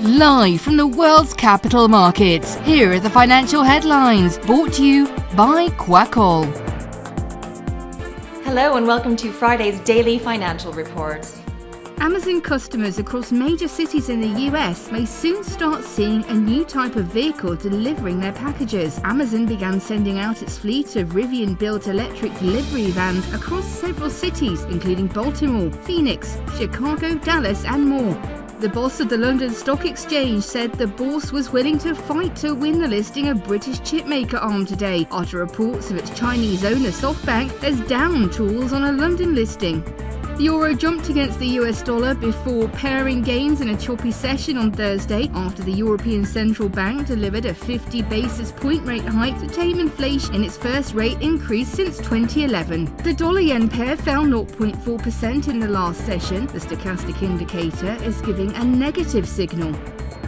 Live from the world's capital markets, here are the financial headlines, brought to you by Kwakol. Hello and welcome to Friday's Daily Financial Report. Amazon customers across major cities in the US may soon start seeing a new type of vehicle delivering their packages. Amazon began sending out its fleet of Rivian-built electric delivery vans across several cities, including Baltimore, Phoenix, Chicago, Dallas, and more. The boss of the London Stock Exchange said the bourse was willing to fight to win the listing of British chipmaker ARM today, after reports of its Chinese owner SoftBank has downed tools on a London listing. The euro jumped against the US dollar before paring gains in a choppy session on Thursday after the European Central Bank delivered a 50 basis point rate hike to tame inflation in its first rate increase since 2011. The dollar-yen pair fell 0.4% in the last session. The stochastic indicator is giving a negative signal.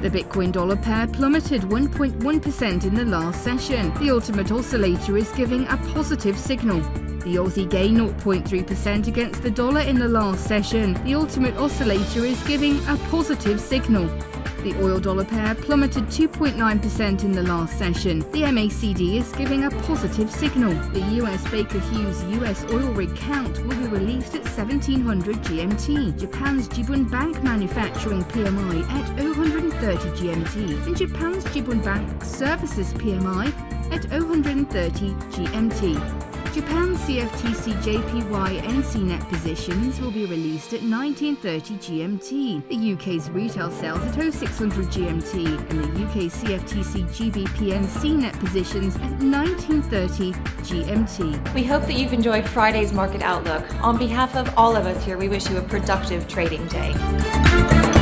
The Bitcoin dollar pair plummeted 1.1% in the last session. The ultimate oscillator is giving a positive signal. The Aussie gained 0.3% against the dollar in the last session. The ultimate oscillator is giving a positive signal. The oil dollar pair plummeted 2.9% in the last session. The MACD is giving a positive signal. The US Baker Hughes US oil rig count will be released at 1700 GMT. Japan's Jibun Bank manufacturing PMI at 030 GMT. And Japan's Jibun Bank services PMI at 030 GMT. Japan's CFTC JPY NC net positions will be released at 1930 GMT. The UK's retail sales at 0600 GMT, and the UK CFTC GBP NC net positions at 1930 GMT. We hope that you've enjoyed Friday's market outlook. On behalf of all of us here, we wish you a productive trading day.